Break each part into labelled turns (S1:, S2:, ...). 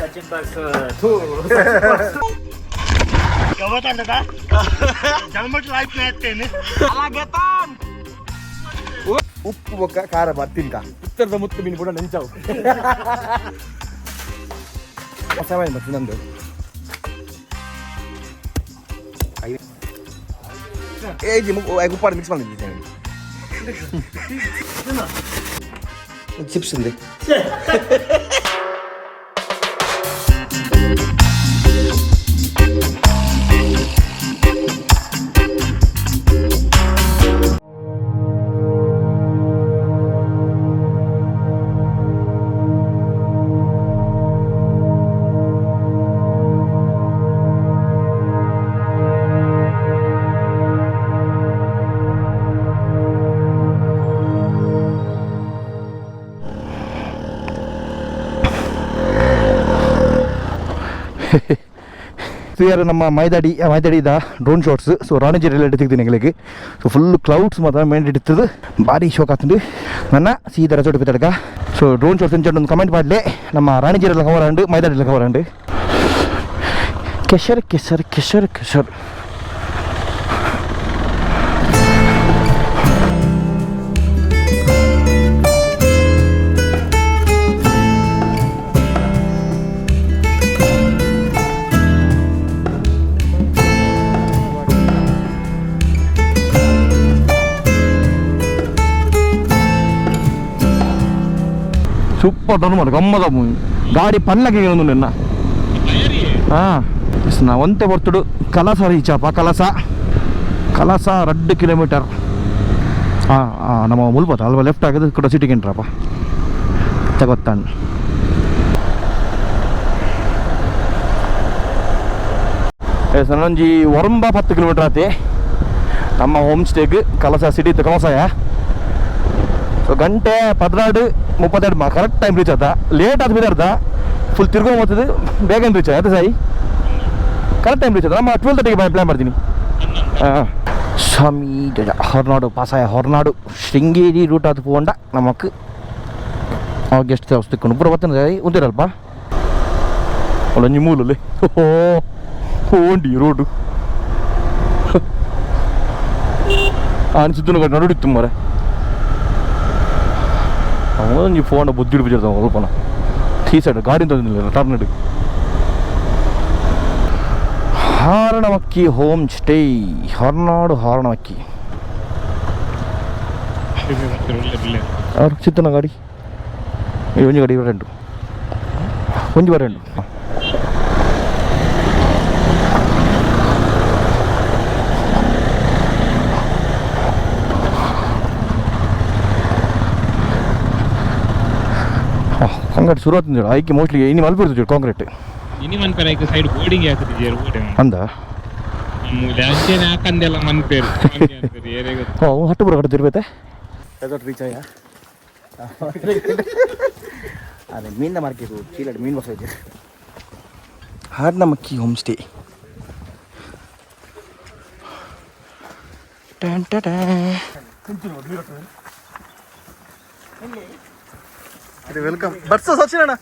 S1: सचिन बस गवत आणता जन्मच लाईफ नाही त्याने ಅಲ್ಲ ಗೆತಾನ್
S2: ಉಪ್ಪು ಬೊಕ್ಕ ಖಾರ ಬರ್ತಿಂತ ಉತ್ತರದ ಮುತ್ತು ಮೀನು ಕೂಡ ನೆಂಚಾವು ಸಮಯ ಮತ್ತೆ ನಂದು ಉಪ್ಪಾಡು ಮಿಕ್ಸ್ ಮಾಡಿದ್ದೀನಿ ಚಿಪ್ಸ್ ఉంది ಯಾರು ನಮ್ಮ ಮೈದಾಡಿದ ಡ್ರೋನ್ ಶಾಟ್ಸ್ ಸೊ ರಾಣಿಜೇರಿಯಲ್ಲಿ ತೆಗ್ದಿನಿ ಎங்களுக்கு ಸೊ ಫುಲ್ ಕ್ಲೌಡ್ಸ್ ಮಾತ್ರ ಮೇನ್ ಹಿಡಿತದೆ ಭಾರಿ ಶೋಕ್ ಆಗ್ತದೆ ನನ್ನ ಸೀದಾ ರಜೋಟಿ ಬಿತ್ತಡಗ ಸೊ ಡ್ರೋನ್ ಶಾಟ್ಸ್ ಅಂತ ಒಂದು ಕಮೆಂಟ್ ಮಾಡಲಿ ನಮ್ಮ ರಾಣಿಜೇರಿಯಲ್ಲಿ ಕವರ್ ಅಂಡು ಮೈದಾಡಿಯಲ್ಲಿ ಕವರ್ ಅಂಡು ಕೆಶರ್ ಕೆಸರ್ ಕೆಶರ್ ಕೆಶರ್ ಸೂಪರ್ ಡೌನ್ ಮಾಡಿ ಗಮ್ಮದ ಗಾಡಿ ಪಲ್ಲಕ್ಕೆ ಒಂದು ನಿನ್ನ ಹಾಂ ನಾ ಒಂತೆ ಬರ್ತಡು ಕಲಸ ರೀಚಾಪ ಕಲಸ 2 ಕಿಲೋಮೀಟರ್ ಹಾಂ ನಮ್ಮ ಮುಲ್ಬತ್ತ ಅಲ್ವಾ ಲೆಫ್ಟ್ ಆಗೋದು ಕೂಡ ಸಿಟಿಗೆ ಎಂಟ್ರಪ್ಪ ತಗೊತ್ತಾಂಡು ನನ್ನೊಂಜಿ ಒರಂಬ 10 ಕಿಲೋಮೀಟರ್ ಆತಿ ನಮ್ಮ ಹೋಮ್ ಸ್ಟೇಗೆ ಕಲಸ ಸಿಟಿ ಕಲಸಾಯ ಸೊ ಗಂಟೆ 16:32 ಕರೆಕ್ಟ್ ಟೈಮ್ ರೀಚ್ ಆತ ಲೇಟ್ ಆದ ಬಿದ್ದಾರ್ದ ಫುಲ್ ತಿರ್ಗೊಂಬತ್ತದು ಬೇಗ ರೀಚ್ ಆಯ್ತು ಸಾಯಿ ಕರೆಕ್ಟ್ ಟೈಮ್ ರೀಚ್ ಆಯ್ತು ನಮ್ಮ 12:30ಗೆ ಪ್ಲ್ಯಾನ್ ಮಾಡ್ತೀನಿ ಹಾಂ ಸ್ವಾಮಿ ಹೊರನಾಡು ಪಾಸಾಯ ಹೊರನಾಡು ಶೃಂಗೇರಿ ರೂಟ್ ಅದು ಪೋಂಡ ನಮಕ್ ಅವಾಗ ಎಷ್ಟು ದಿವಸ ತಿಕ್ಕೊಂಡು ಪೂರ ಬರ್ತೇನೆ ಸಾಯಿ ಉಂತಿರಲ್ಪ ಅಲ್ಲೊಂಜಿ ಮೂಲಲ್ಲಿ ಓಂಡಿ ರೋಡು ಅನಿಸುತ್ತು ನಡುಡಿತ್ತು ಮರೆ ಅವನು ಫೋನ್ ಬುದ್ಧಿ ಹಿಡಿಬಿಟ್ಟಿರ್ತಾವ ಸ್ವಲ್ಪನ ಈ ಸೈಡ್ ಗಾಡಿ ತಂದಿಲ್ಲ ಟರ್ನಡ್ ಹಾರಣಮಕ್ಕಿ ಹೋಮ್ ಸ್ಟೇ ಹೊರನಾಡು ಹಾರಣಮಕ್ಕಿ ಅವ್ರು ಚಿತ್ತನ ಗಾಡಿ ಒಂಜಿ ಗಾಡಿ ಬರೆಂಟು ಒಂಜಿ ಬರೆಂಟು ಕಾಂಕ್ರೀಟ್ ಶುರು ಆಗ್ತದೆ ಐಕೆ ಮೋಸ್ಟ್ಲಿ ಇನ್ನು ಮಲ್ಪಿಡ್ತು ಕಾಂಕ್ರೀಟ್
S3: ಇನಿ ಮನ್ಪೇರ ಸೈಡ್ ಬೋರ್ಡಿಂಗ್ ಆಗ್ತದೆ
S2: ಅಂದ
S3: ಅಂಚೆನೆ ಹಾಕಂದೆಲ್ಲ ಮನ್ಪೇರು
S2: ಹಟ್ಟು ಬರೋ ಕಡೆ ತಿರ್ಬೇತೆ ರೆಸಾರ್ಟ್ ರೀಚ್ ಆಯ್ಯ ಅದೇ ಮೀನಿನ ಮಾರ್ಕೆಟ್ ಚೀಲಡ್ ಮೀನು ಬಸ್ ಇದೆ ಹಾರ್ನಮಕ್ಕಿ ಹೋಮ್ ಸ್ಟೇ ವೆಲ್ಕಮ್ ಬರ್ಸ ಸಚಿನಣ್ಣ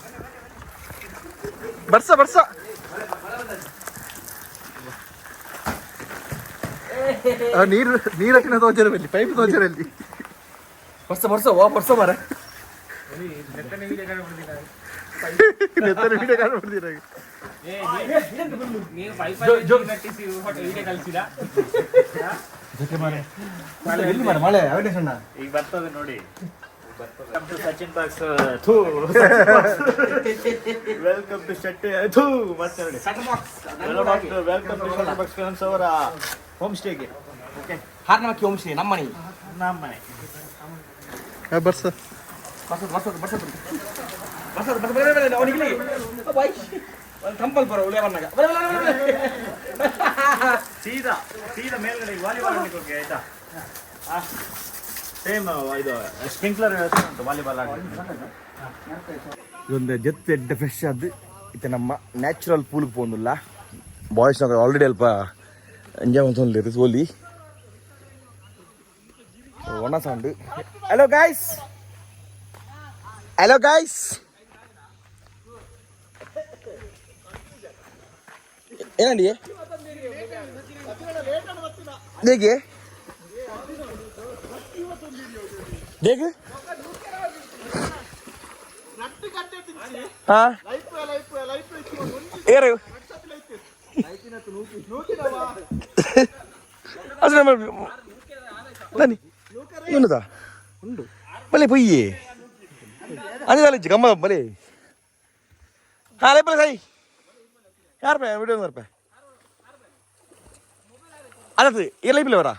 S2: ಬರ್ಸ ನೀರಟ್ಟಿನ ತೋಚರಲ್ಲಿ ಪೈಪ್ ತೋಚರಲ್ಲಿ ಬರ್ಸ ಬರ್ಸ ಮಾರ ನೆತ್ತನೆ ವಿಡಿಯೋ ಕಾಣ್ಬಿಡ್ತೀರ ಮಳೆ ಅವೇಶಣ್ಣ
S1: ಈಗ ಬರ್ತದೆ ನೋಡಿ Sachin box welcome to Shetty ಮತ್ತೆ ನೋಡಿ welcome to Shetty box films ಅವರ ಹೋಮ್ ಸ್ಟೇಗೆ ಓಕೆ
S2: ಹಾರ್ನಮಕ್ಕಿ ಹೋಮ್ ಸ್ಟೇ ನಮ್ಮ ಮನೆ
S1: ಬರ್ಸ
S2: ಟಂಪಲ್ ಬರೋ
S1: ಸೀದಾ ಮೇಲ್ಗಡೆ ವಾಲಿಬಾಲ್ ಆಡ್ಲಿಕ್ಕೆ ಹೋಗಿ ಆಯ್ತಾ ಸೇಮ್ ಇದು ಸ್ಪ್ರಿಂಕ್ಲರ್ ವ್ಯವಸ್ಥೆ ಉಂಟು ವಾಲಿಬಾಲ್ ಆಡ್ಲಿಕ್ಕೆ
S2: ಇದೊಂದು ಜೊತೆ ಎಡ್ಡ ಫ್ರೆಶ್ ಅದು ಇತ್ತೆ ನಮ್ಮ ನ್ಯಾಚುರಲ್ ಪೂಲ್ಗೆ ಪೋಂದಿಲ್ಲ ಬಾಯ್ಸ್ ಆಲ್ರೆಡಿ ಅಲ್ಪ ಎಂಜಾಯ್ ಮಾಡ್ಕೊಂಡು ಸೋಲಿ ಒಣ ಸೌಂಡ್ ಹಲೋ ಗಾಯ್ಸ್ ಏನಂಡಿ ಹೇಗೆ ಹೇಗೆ ಹಾ ಏರು అసలు నని ఉన్నదా ఉండు మళ్ళీ పోయి అని చాలించి గమ్మ మళ్ళీ లేపలే సాయి యారు పే వీడియో ఉందరు పే అదే ఏ లైపులేవరా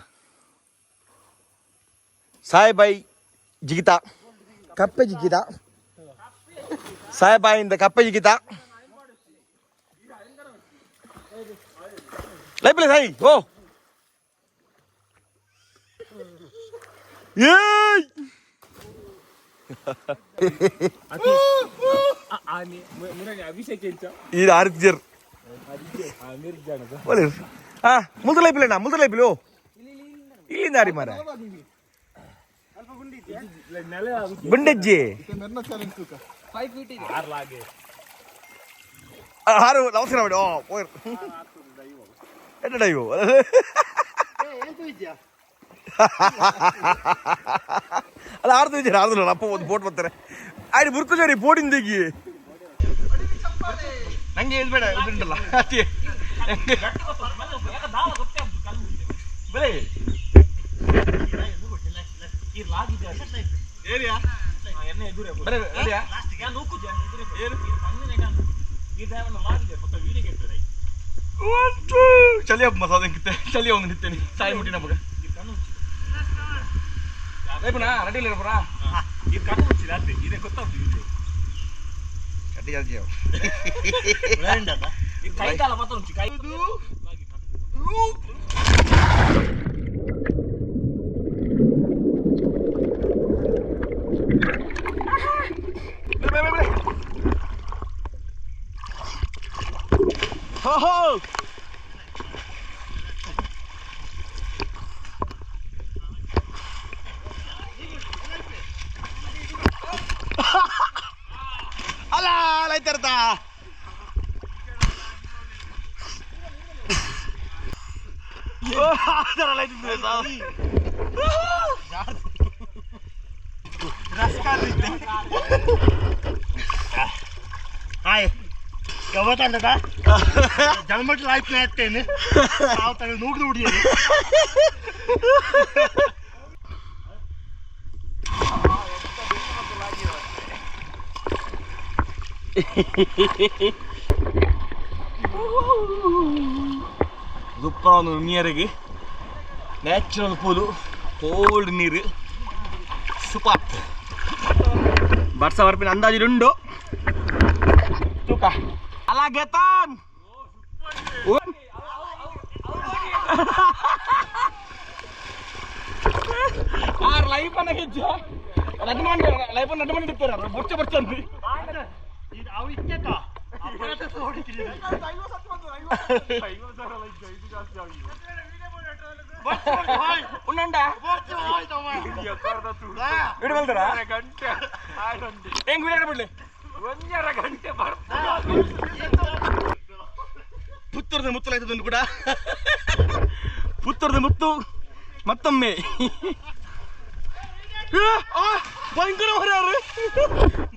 S2: సాయి బాయ్ జిగితా కప్పే జిగితా ಸಾಯಿ ಬಾಯಿಂದ ಕಪ್ಪೆ ಜಿಗಿತ ಲೈಪ್ಲೆ ಸಾಯಿ ಓ ಏಯ್ ಇದು ಆರ್ಜರ್ ಹಾ ಮುಲ್ದ ಲೈಪ್ಲೆ ಓ ಇಲ್ಲಿಂದ ಆರಿ ಮಾರ ಗುಂಡೆಜ್ಜಿ 6 అవసరం ఆవిడ పోయారు ఎట్టడయ్యో ಅದು ಆರ್ದು ಅಪ್ಪ ಒಂದು ಬೋಟ್ ಬರ್ತಾರೆ ಆಯ್ತು ಬುರ್ಕೋಜಾರಿ ಬೋಟಿಂದಿಗಿ ನಂಗೆ ಇದು ಬೇಡ ಉಂಟಲ್ಲ ಬೆಳೆ ಏರಿಯಾ ಚಲಿ ಹಬ್ಬ ಮಸಾದ ಚಲಿ ಒಂದು ನಿತ್ತೇನೆ ಸಾಯಿ ಮುಟ್ಟಿನ ಮಗ రేపునా రెడీ లేపురా ఇది కట్టు వచ్చింది అంతే ఇదే కొత్త కట్టి చేయాలి ఇది కైతాల మొత్తం నుంచి కైదు ho ala laitarta ಅದರ ಲೈತಿದ್ರೆ ಸಾವು ರಸ್ಕಾಲಿದ್ದೆ ಹಾಯ್ ಗವತಂದದ ಜನ್ಮಕ್ಕೆ ಲೈಫ್ ಆಗ್ತೇನೆ ನಾವು ತಗ ನೂಗ್ದು ಹುಡಿಯಲಿ ಸೂಪರ್ ಒಂದು ನೀರಿಗೆ ನ್ಯಾಚುರಲ್ ಪೂಲು ಕೋಲ್ಡ್ ನೀರು ಸೂಪರ್ ಬರ್ಸ ಬರ್ಪಿನ ಅಂದಾಜು ತೂಕ అలాగే తాన్ ಆರ್ ಲೈಫ್ ಅನ್ನ ಗೆಜ್ಜ ರಡ್ ಮಾಡಿ ಲೈಫ್ ಅನ್ನ ರಡ್ ಮಾಡಿ ಇಡ್ತಾರೆ ಬೊಚ್ಚ ಬರ್ಚಂದ್ರಿ ಇದು ಅವು ಇತ್ತೆಕ ಅಪರಾಧ ಹೊಡಿತಿರಿ ಐವ ಸತ್ತು ಬಂದು ಐವ ಸರ ಲೈಫ್ ಇದು ಜಾಸ್ತಿ ಆಗಿದೆ ಉನ್ನಂಡ ಬೊಚ್ಚ ಹೋಯ್ತು ಅವ ಇದು ಕರ್ದ ತು ಇಡು ಬಂದರಾ ಗಂಟೆ ಆಯ್ತು ಹೆಂಗ್ ವಿಡಿಯೋ ಬಿಡ್ಲಿ 1.5 ಗಂಟೆ ಬರ್ತಾರೆ ಪುತ್ತೂರದ ಮುತ್ತಲಾಯ್ತದೊಂದು ಕೂಡ ಪುತ್ತೂರದ ಮುತ್ತು ಮತ್ತೊಮ್ಮೆ ಭಯಂಕರ ಹೊರ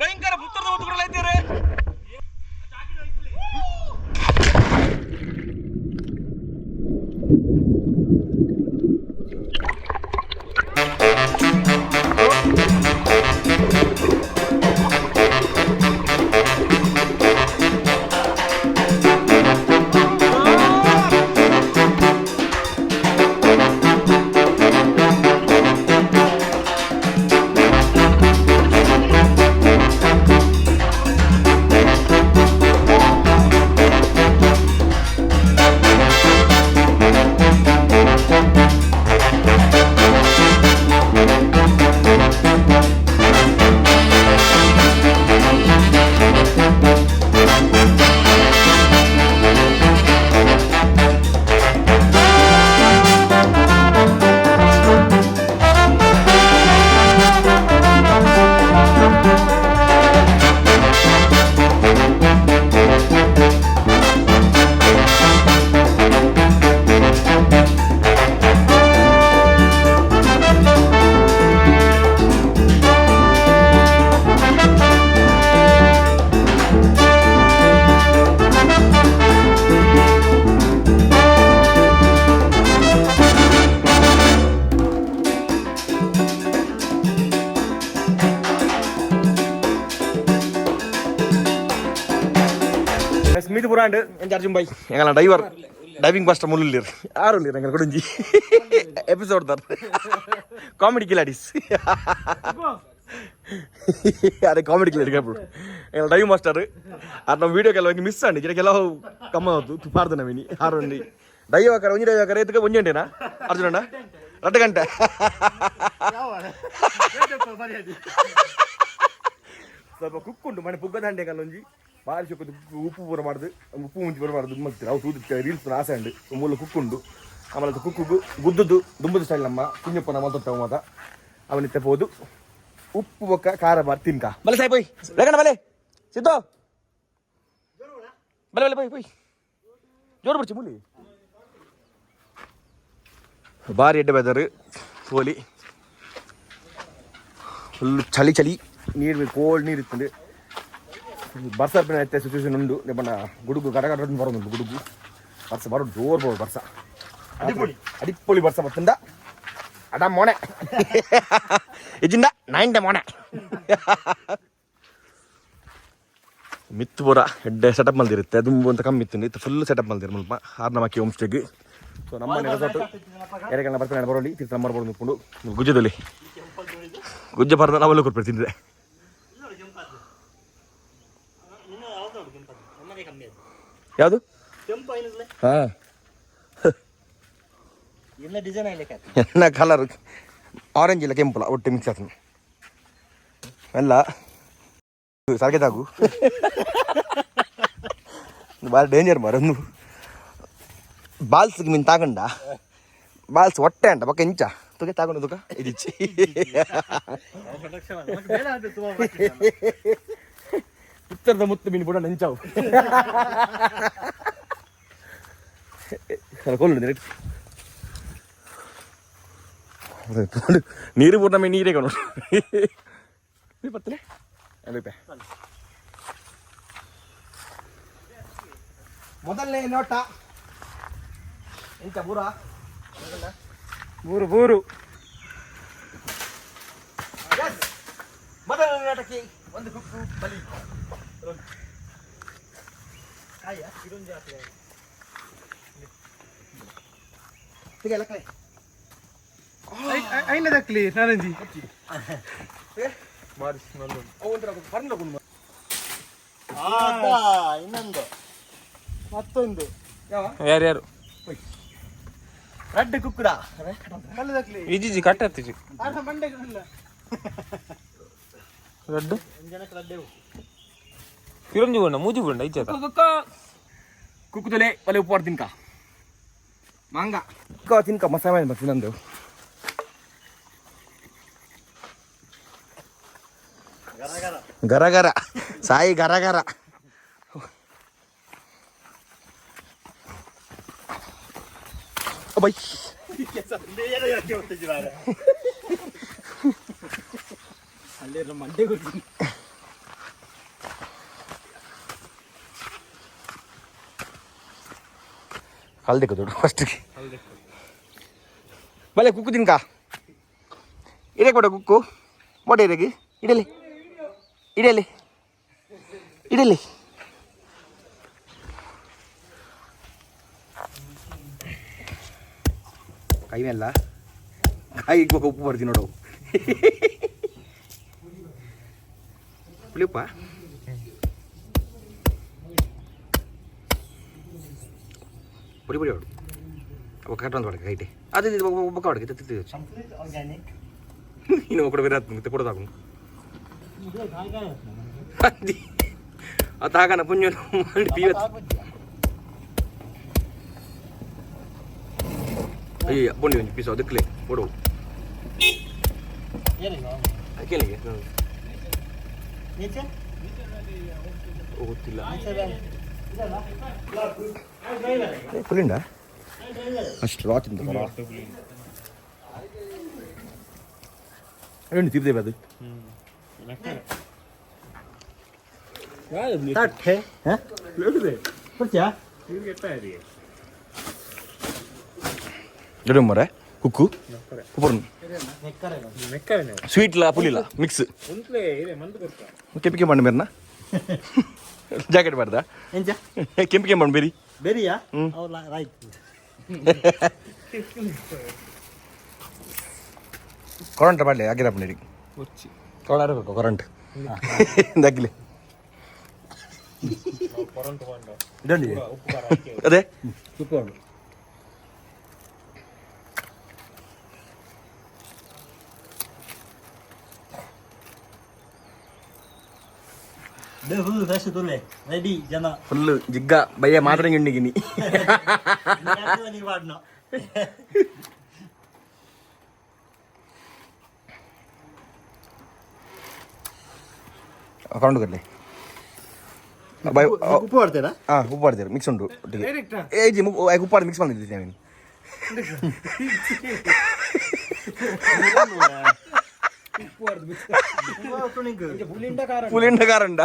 S2: ಭಯಂಕರ ಪುತ್ತೂರದ ಮುತ್ತು ಕೂಡ ಇದ್ದಾರೆ ಸ್ಮಿತ್ ಪುರಾಂಡ್ ಎಂಚಾರ್ಜುಂ ಬೈ ಎಂಗಲ ಡೈವರ್ ಡೈವಿಂಗ್ ಮಾಸ್ಟರ್ ಮುಳ್ಳು ಯಾರು ಇಲ್ಲ ಎಂಗಲ ಕೊಡುಂಜಿ ಎಪಿಸೋಡ್ ದಾರ್ ಕಾಮಿಡಿ ಕಿಲಾಡಿಸ್ ಅದೇ ಕಾಮಿಡಿ ಕಿಲಾಡಿ ಕೇಳ್ಬಿಡು ಎಂಗಲ ಡೈವ್ ಮಾಸ್ಟರ್ ಅದು ನಮ್ಮ ವೀಡಿಯೋ ಕೆಲವು ಮಿಸ್ ಆಂಡಿ ಕೆಲವು ಕಮ್ಮ ಹೋತು ಪಾರ್ದು ನವೀನಿ ಆರು ಒಂಡಿ ಡೈವ್ ಹಾಕಾರ ಒಂಜಿ ಡೈವ್ ಹಾಕಾರ ಎತ್ತಕ್ಕೆ ಒಂಜಿ ಗಂಟೆನಾ ಅರ್ಜುನಣ್ಣ 2 ಗಂಟೆ ಸ್ವಲ್ಪ ಕುಕ್ಕುಂಟು ಮನೆ ಪುಗ್ಗ ದಂಡೆ ಕಲ್ಲೊಂಜಿ ಭಾರಿ ಚೊಕ್ಕದು ಉಪ್ಪು ಪೂರ ಮಾಡ್ದು ಉಪ್ಪು ಮುಂಚಿ ಪೂರ ಮಾಡ್ದು ಮಗ್ತೀರ ಅವು ತೂದು ರೀಲ್ಸ್ ಆಸೆ ಉಂಡು ಮೂಲ ಕುಕ್ಕುಂಡು ಆಮೇಲೆ ಕುಕ್ಕು ಗುದ್ದದು ದುಂಬದು ಸ್ಟೈಲ್ ನಮ್ಮ ಕುഞ്ഞಪ್ಪನ ಮೊತ್ತ ಮಾತ ಅವನಿತ್ತ ಹೋದು ಉಪ್ಪು ಬೊಕ್ಕ ಖಾರ ಬಾರ್ ತಿನ್ಕ ಬಲೆ ಸಾಯ್ ಪೋಯ್ ರೇಗಣ ಬಲೆ ಸಿದ್ದು ಬಲೆ ಬಲೆ ಪೋಯ್ ಪೋಯ್ ಜೋರು ಬಿಡ್ಚಿ ಮುಲಿ ಭಾರಿ ಎಡ್ಡೆ ಬೆದರು ಹೋಲಿ ಫುಲ್ ಚಳಿ ನೀರು ಕೋಲ್ಡ್ ನೀರು ಇತ್ತು ಬರ್ಸರ್ಪಿನ ಐತೆ ಸಿಚುವೇಶನ್ ಉಂಡು ನಿಮ್ಮನ್ನ ಗುಡುಗು ಗಡಗಡ ಬರೋದು ಗುಡುಗು ಬರ್ಸ ಬರೋದು ಜೋರು ಬರೋದು ಬರ್ಸ ಅಡಿಪೊಳಿ ಬರ್ಸ ಬರ್ತಂದ ಅಡ ಮೊಣೆ ಇಜಿಂದ 9 ಮೊಣೆ ಮಿತ್ತು ಪೂರ ಎಡ್ಡೆ ಸೆಟಪ್ ಮಲ್ದಿರುತ್ತೆ ದುಂಬು ಅಂತ ಕಮ್ಮಿ ಇತ್ತು ಇತ್ತು ಫುಲ್ ಸೆಟಪ್ ಮಲ್ದಿರು ಮುಲ್ಪ ಹಾರ್ನಮಕ್ಕಿ ಹೋಮ್ ಸ್ಟೇಗೆ ಸೊ ನಮ್ಮ ರೆಸಾರ್ಟ್ ಎರೆಗಳ ಬರ್ತಾನೆ ಬರೋಲಿ ತೀರ್ಥ ಬರ್ಬೋದು ನಿಂತ್ಕೊಂಡು ಗುಜ್ಜದಲ್ಲಿ ಗುಜ್ಜ ಬರ್ದ ನಾವೆಲ್ಲ ಕೊಡ್ಬೇಕು ತಿಂದ್ರೆ ಯಾವುದು ಹಾಂ ಎಲ್ಲ ಕಲರ್ ಆರೆಂಜ್ ಇಲ್ಲ ಕೆಂಪುಲ ಒಟ್ಟು ಮಿಕ್ಸ್ ಆಗ್ತದೆ ಎಲ್ಲ ಸಾರಿಗೆ ತಾಗು ಭಾಳ ಡೇಂಜರ್ ಮರೊಂದು ಬಾಲ್ಸ್ಗೆ ಮೀನು ತಾಗಂಡ ಬಾಲ್ಸ್ ಹೊಟ್ಟೆ ಅಂಟ ಪಕ್ಕ ಇಂಚ ತುಗೆ ತಾಗೊಂಡು ತುಕ ಇದಿಚ್ಚಿ ಉತ್ತರದ ಮುತ್ತು ಮೀನು ಕೂಡ ನೆಂಚಾವು ಕೊಲ್ಲು ನೀರು ಪೂರ್ಣ ಮೀನು ನೀರೇ ಕಣೋ ಬರ್ತಲೆ ಮೊದಲನೇ ನೋಟ ಎಂತ ಬೂರ ಬೂರು ಮೊದಲನೇ ನೋಟಕ್ಕೆ ಒಂದು ಕುಕ್ಕು ಬಲಿ
S4: ಐನದಕ್ಲಿ ನಾರಂಜಿ ಇನ್ನೊಂದು ಮತ್ತೊಂದು
S3: ಯಾರ್ಯಾರು
S2: ರೆಡ್ ಕುಕ್ಕುಡ
S4: ಕಲ್ಲದಕ್ಲಿ
S3: ಇಜಿಜಿ ಕಟ್ಟತ್ತಿಜಿ
S4: ಮಂಡೆ
S3: ರಡ್ಡು ಕಿರಂಜಿ ಬಣ್ಣ ಮೂಜಿ ಬಣ್ಣ ಇಜ್ಜ
S2: ಕುಕ್ಕುದಲೆ ಒಲೆ ಉಪ್ಪು ತಿನ್ಕ ಮಾಂಗ ತಿನ್ಕ ಮಸಾಲೆ ಬರ್ತೀನಿ ನಂದು ಗರಗರ ಸಾಯಿ ಗರಗರ ಬೈ
S4: ಅಲ್ಲೇ ಮಂಡೆ
S2: ಕಲ್ದೆಕ್ಕ ದೊಡ್ಡ ಫಸ್ಟಿಗೆ ಬಲೆ ಕುಕ್ಕು ತಿನ್ಕ ಇಡೇ ಕೊಡ ಕುಕ್ಕು ಮೊಡೆ ಇಡಗಿ ಇಡಲಿ ಇಡಲಿ ಇಡಲಿ ಕೈ ಮೇಲ್ಲ ಕೈ ಇಕ್ಬೇಕು ಉಪ್ಪು ಬರ್ತೀನಿ ನೋಡು ಪುಳಿಯಪ್ಪ ಪುಡಿ ಪುಡಿ ಹೊಡು ಅವ ಕಟ್ಟೊಂದು ಹೊಡಕ ಕೈಟೆ ಅದು ಬೊಕ್ಕ ಹೊಡಕೆ ತಿತ್ತು ಇನ್ನು ಕೊಡ ಬೇರೆ ಮತ್ತೆ ಕೊಡೋದಾಗು ಅದು ಹಾಗನ ಪುಣ್ಯ ಮಾಡಿ ಅಯ್ಯ ಬೊಂಡಿ ಒಂದು ಪೀಸ್ ಅದಕ್ಕಲೆ ಕೊಡು ಕೇಳಿಗೆ ಗೊತ್ತಿಲ್ಲ ಫುಲ್ಲಿಂಡ ಅಷ್ಟು ರಾತ್ ಇಂದ ಏನು ತಿರ್ದೇವೆ ಅದು ಮರ ಕುಕ್ಕು ಸ್ವೀಟ್ ಲ ಪುಲಿಲ್ಲ ಮಿಕ್ಸ್ ಕೆಪಿಕೆ ಮಾಡಿ ಮೇರ್ನ ಜಾಕೆಟ್ ಬಾರ್ದ
S1: ಎಂಚ
S2: ಕೆಂಪು ಕೆಂಪು ಬೇರಿ
S1: ಬೇರಿಯಾ
S2: ಹ್ಮ್.
S1: ಅವ್ಲ ಆಯ್ತು
S2: ಕರೆಂಟ್ ಮಾಡಲಿ ಆಗಿರಪ್ಪ ನೀಡಿ ಕೊಳಾರಬೇಕು ಕರೆಂಟ್ ದಗ್ಲಿ ಇದಂಡಿ ಅದೇ
S1: ಕುತ್ಕೊಂಡು ಫುಲ್ ಫ್ರೆಶ್ ತುಲೆ ರೆಡಿ ಜನ
S2: ಫುಲ್ಲು ಜಿಗ್ಗ ಬಯ್ಯ ಮಾತ್ರ ಗಿಣ್ಣಿಗಿನಿ
S1: ನೀವು ಆಡ್ನೋ
S2: ಕರೆಂಟ್ ಕಟ್ಲಿ
S1: ಉಪ್ಪು ಮಾಡ್ತೀರಾ
S2: ಹಾಂ ಉಪ್ಪು ಮಾಡ್ತೀರಿ ಮಿಕ್ಸ್ ಉಂಟು ಒಟ್ಟಿಗೆ ಏಜಿ ಉಪ್ಪು ಮಾಡಿ ಮಿಕ್ಸ್ ಮಾಡಿದ್ದೆ ನೀನು ಪುಲಿಂಡ ಕಾರಂಡ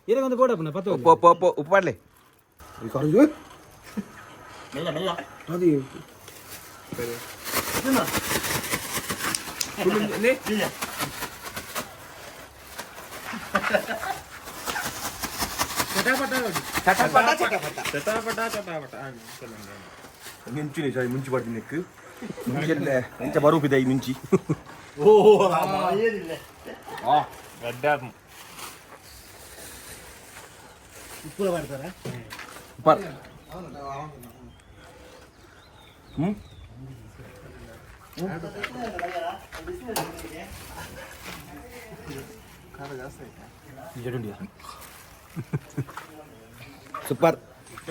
S4: ಇದಕ್ಕೊಂದು ಗೋಡಪ್ಪನ ಪತ್ತ
S2: ಉಪ್ಪು ಮಾಡಲಿ
S1: ಮೆಲ್ಲ ಮೆಲ್ಲ
S4: ಅದು
S2: ಮಿಂಚು ನಿಜ ಮುಂಚಿ ಬರ್ತೀನಿ ನೆಕ್ಕು ಮುಂಚೆ ಮುಂಚೆ ಬರೂಪಿದೆ ಈ ಮುಂಚಿ
S1: ಓ ಏನಿಲ್ಲ ಉಪ್ಪು ಮಾಡ್ತಾರ
S2: ಉಪ್ಪಾರ್ ಹ್ಞೂ ಸೂಪರ್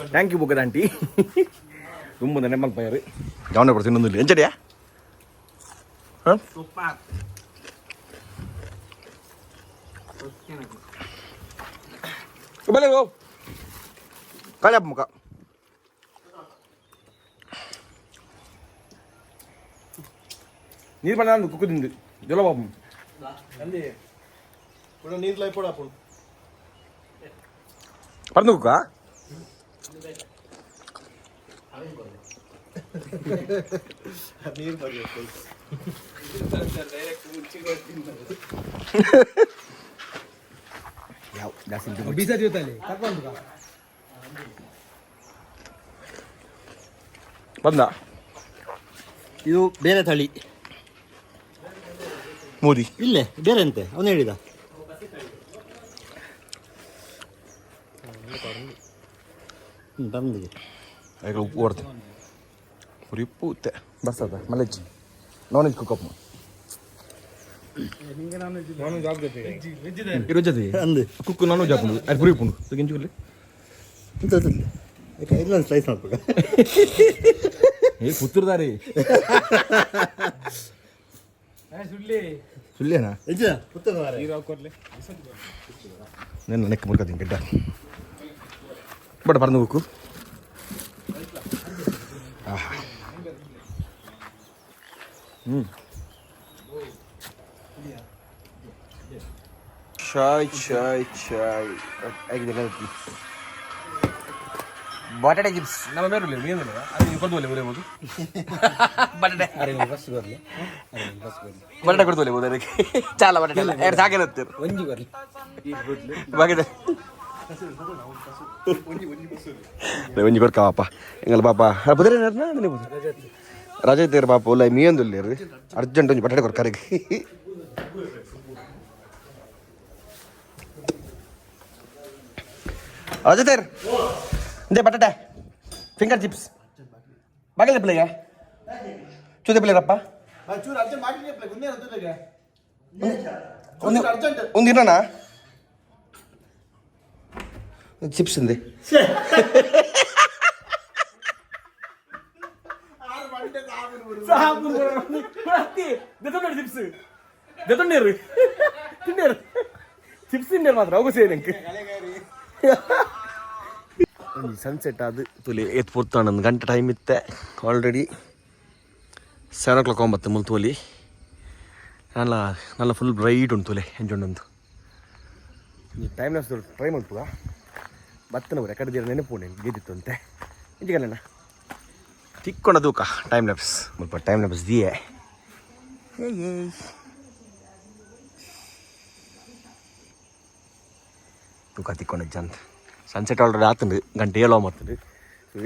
S2: ಥ್ಯಾಂಕ್ ಯು ಬುಕ್ಕದ ಆಂಟಿ ತುಂಬ ನೆಮ್ಮಲ್ ಪಯರು ಗಮನ ಕೊಡ್ತೀನಿ ಇನ್ನೊಂದು ಎಂಚಡಿಯಾ ಹಾಂ ಬಲೆ ಗೋ ಕಾಳ್ಯಪ್ಪ ಮುಖ ನೀರು ಬಂದ ಕುಕ್ಕು ತಿಂದು ಜಲ ಬಾಬು
S4: ಅಲ್ಲಿ ಕೂಡ ನೀರ್ಲ ಪೋಡಪ್ಪ
S2: ಪರಂದು ಕುಕ್ಕ
S4: ನೀರು ಬಗ್ಗೆ
S2: ಯಾವ ಜಾಸ್ತಿ
S4: ಬೀಜ ಜೊತೆಲಿ ತಗೊಂಡು
S2: ಬಂದ
S1: ಇದು ಬೇರೆ ತಳಿ
S2: ಮೋದಿ
S1: ಇಲ್ಲೇ ಬೇರೆ ಅಂತೆ ಅವನು ಹೇಳಿದ ಬಂದಿದೆ
S2: ಈಗ ಉಪ್ಪು ಕೊಡ್ತೆ ஒரு உப்பு ஊற்ற பஸ் அதை மலைச்சி நான்வெஜ் குக்கப் ఈరోజు
S1: ಅಂದು
S2: కుక్కు నాన్ వెజ్ ಹಾಕೊಂಡು ಅದು ಪುರಿ ಪುಂಡು ತೆಗಿಂಚುಲ್ಲಿ
S1: ಇಲ್ಲೊಂದು ಸ್ಲೈಸ್ ಮಾಡ್ಬೇಕು
S2: ಏ ಪುತ್ತೂರ್ದಾರಿ ಸುಳ್ಳೇನಾ
S1: ನಿಜ ಪುತ್ತೂರು ಮಾರ್ರೆ.
S2: నేను నెక్ మురకది గిడ్డ బట్ పరందు కుక్కు ಚಾಯ್ ಚಾಯ್ ಚಾಯ್ ಆಗಿದೆ ಬಟಾಟೆ ಚಿಪ್ಸ್ ನಮ್ಮ ಮೇರು ಮೀನು ಅದು ಕೊಡ್ತೋಲೆ ಬರಬಹುದು ಬಟಾಟೆ ಬಟಾಟೆ ಕೊಡ್ತೋಲೆ ಬೋದು ಅದಕ್ಕೆ ಚಾಲ ಬಟಾಟೆ ಎಲ್ಲ ಎರಡು ಸಾಕೇನತ್ತೀರು
S4: ಒಂಜಿ ಬರ್ಲಿ
S2: ಬಗೆದೆ ಒಂಜಿ ಕೊಡ್ಕವಪ್ಪ ಎಂಗಲ್ ಪಾಪ ಬುದ್ರೆ ರಜೆ ಇದ್ದೀರ ಪಾಪ ಒಳ್ಳೆ ಮೀಯೊಂದು ಇರ್ರಿ ಅರ್ಜೆಂಟ್ ಒಂಜಿ ಬಟಾಟೆ ಕೊಡ್ಕರಿಗೆ ರಜೆ ತೇರ್ ಇಂದೇ ಬಟಾಟೆ ಫಿಂಗರ್ ಚಿಪ್ಸ್ ಬಾಗಿಲ ಪ್ಲೇಗೆ ಚೂದೆ ಪ್ಲೇರಪ್ಪ ಒಂದು ಇರೋಣ ಚಿಪ್ಸ್ ಇಂದೆ
S4: ಚಿಪ್ಸ್ ತಿಂಡಿ ಮಾತ್ರ ಹೋಗು ಸೇರಿ
S2: ಸನ್ಸೆಟ್ ಅದು ತುಲಿ ಎತ್ತು ಪುರ್ತಾನ ಒಂದು ಗಂಟೆ ಟೈಮ್ ಇತ್ತೆ ಆಲ್ರೆಡಿ 7 o'clock ಒಂಬತ್ತು ಮುಲ್ತೋಲಿ ನಲ್ಲ ನಲ್ಲ ಫುಲ್ ಬ್ರೈಟ್ ಉಂಟು ತುಲೆ ಎಂಜೊಂಡೊಂದು ಈ ಟೈಮ್ ಲಾಸ್ ಟ್ರೈ ಮಾಡ್ತುವ ಬತ್ತನ ರೆಕಾರ್ಡ್ ದಿನ ನೆನಪು ಗೆದ್ದಿತ್ತು ಅಂತೆ ಇಂಚಿಗಲ್ಲ ತಿಕ್ಕೊಂಡ ತೂಕ ಟೈಮ್ ಲ್ಯಾಪ್ಸ್ ಸ್ವಲ್ಪ ಟೈಮ್ ಲ್ಯಾಪ್ಸ್ ದಿಯೆ ತೂಕ ತಿಕ್ಕೊಂಡಜ್ಜ ಅಂತ ಸನ್ಸೆಟ್ ಆಲ್ರೆಡಿ ಆತಂದು ಗಂಟೆ 7 ಮಾಡ್ತದೆ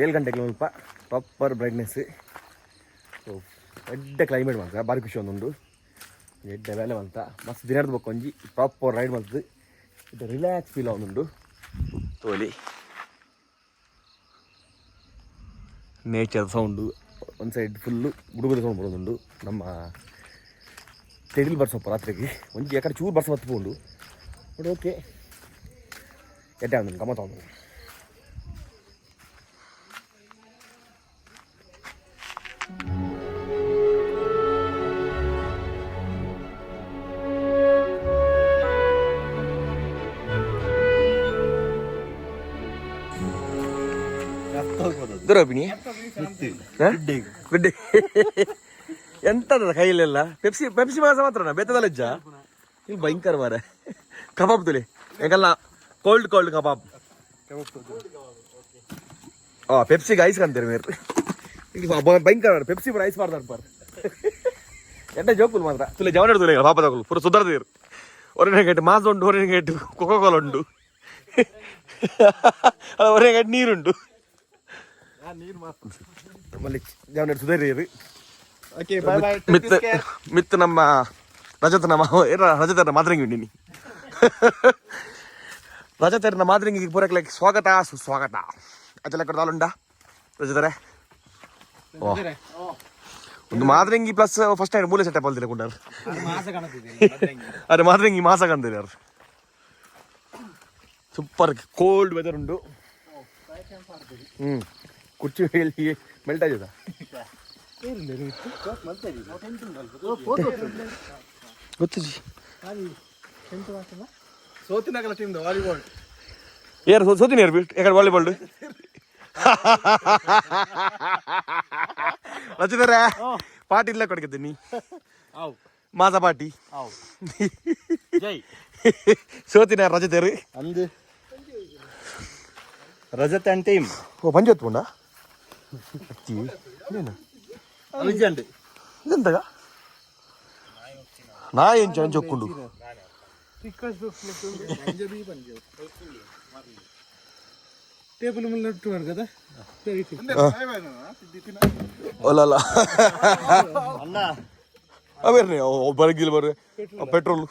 S2: 7 ಗಂಟೆಗೆ ಸ್ವಲ್ಪ ಪ್ರಾಪರ್ ಬ್ರೈಟ್ನೆಸ್ ಸೊ ಎಡ್ಡ ಕ್ಲೈಮೇಟ್ ಮಾತ್ರ ಭಾರಿ ಖುಷಿ ಒಂದೊಂದು ಎಡ್ಡ ವೇಲೆ ಅಂತ ಮಸ್ತ್ ದಿನದ ಬೇಕು ಒಂಜಿ ಪ್ರಾಪರ್ ರೈಡ್ ಮಾಡ್ತದೆ ಇದು ರಿಲ್ಯಾಕ್ಸ್ ಫೀಲ್ ಅವನುಂಡು ತೋಲಿ ನೇಚರ್ ಸೌಂಡು ಒಂದು ಸೈಡ್ ಫುಲ್ಲು ಗುಡುಗುದ ಸೌಂಡ್ ಬರೋದುಂಡು ನಮ್ಮ ತೆಡಿಲ್ ಬರ್ಸಪ್ಪ ರಾತ್ರಿಗೆ ಒಂಜಿ ಯಾಕಡೆ ಚೂರು ಬರ್ಸ ಹತ್ಕೊಂಡು ಬಟ್ ಓಕೆ ಎಡ್ಡೆ ಅವನು ಗಮ್ಮತ್ ಅವನು ದೊರಪಿನಿ ಗುಡ್ಡೆ ಎಂತದ ಕೈಲೆಲ್ಲ ಪೆಪ್ಸಿ ಪೆಪ್ಸಿ ಮಾಸ ಮಾತ್ರನಾ ಬೆತ್ತದಲ್ಲಜ್ಜ ಇಲ್ಲಿ ಭಯಂಕರ ಮಾರ ಕಬಾಬ್ ತುಲೆ ಯಾಕಲ್ಲ ಕೋಲ್ಡ್ ಕಬಾಬ್ ಪೆಪ್ಸಿಗೆ ಐಸ್ ಕಂತೀರಿ ಮೇರೆ ಈಗ ಭಯಂಕರ ಪೆಪ್ಸಿ ಪೂರ ಐಸ್ ಮಾಡ್ತಾರೆ ಪಾರ ಎಂಟ ಜೋಕುಲ್ ಮಾತ್ರ ತುಲೆ ಜವನ ತುಲೆ ಪಾಪ ತಗೊಳ್ಳು ಪೂರ ಸುಧಾರದಿರು ಒರನೇ ಗೇಟ್ ಮಾಸ್ ಉಂಟು ಒರನೇ ಗೇಟ್ ಕೊಕೋ ಕೋಲ ಉಂಟು ಒರನೇ ಗೇಟ್ ನೀರುಂಟು ನಮ್ಮಲ್ಲಿ ಜವನ ಸುಧಾರಿರು ಮಿತ್ ನಮ್ಮ ರಜತನ ರಜತನ ಮಾದ್ರಂಗಿ ಉಂಡಿನಿ ರಜತನ ಮಾದ್ರಂಗಿಗೆ ಪೂರಕ್ಲಕ್ಕೆ ಸ್ವಾಗತ ಸುಸ್ವಾಗತ ಅದೆಲ್ಲ ಕೊಡ್ತಾಳುಂಡ ರಜತರೆ ಒಂದು ಮಾದ್ರಂಗಿ ಪ್ಲಸ್ ಫಸ್ಟ್ ಟೈಮ್ ಮೂಲೆ ಸೆಟಪ್ ಅಲ್ದಿಲ್ಲ ಕೊಂಡಾರ ಅದೇ ಮಾದ್ರಂಗಿ ಮಾಸ ಕಂದಿರಿ ಯಾರು ಸೂಪರ್ ಕೋಲ್ಡ್ ವೆದರ್ ಉಂಟು ಕುರ್ಚಿ ಹೇಳಿ ಮೆಲ್ಟ್ ಆಗಿದೆ ಗೊತ್ತಿಜಿ
S4: ಸೋತಿನಾಗಲ್ಲ ಟೀಮ್ ವಾಲಿಬಾಲ್
S2: ಯಾರು ಸೋತಿನಿ ಯಾರು ಯಾಕಡೆ ವಾಲಿಬಾಲ್ ರಚಿತಾರೆ ಪಾಟಿ ಇಲ್ಲ ಕೊಡ್ಕಿದ್ದೀನಿ ಮಾಸ ಪಾಟಿ ಸೋತಿನ ರಜತೇರು
S1: ಅಂದು ರಜತ್ ಅಂಡ್ ಟೀಮ್
S2: ಓ ಪಂಚ ಹೊತ್ಕೊಂಡ
S1: ಅಲಿಜಂಡ್
S2: ಇದೆಂತಗ ನಾ ಏನ್ ಚಂಚ ಹೊಕ್ಕೊಂಡು
S4: ಟೇಬಲ್ ಮೇಲೆ ನೆಟ್ಟು కదా
S2: ಅಲ್ಲ
S1: ಅಣ್ಣ
S2: ಅವೇರ್ನಿ ಬರಗಿಲ್ಲ ಬರ್ರಿ ಪೆಟ್ರೋಲ್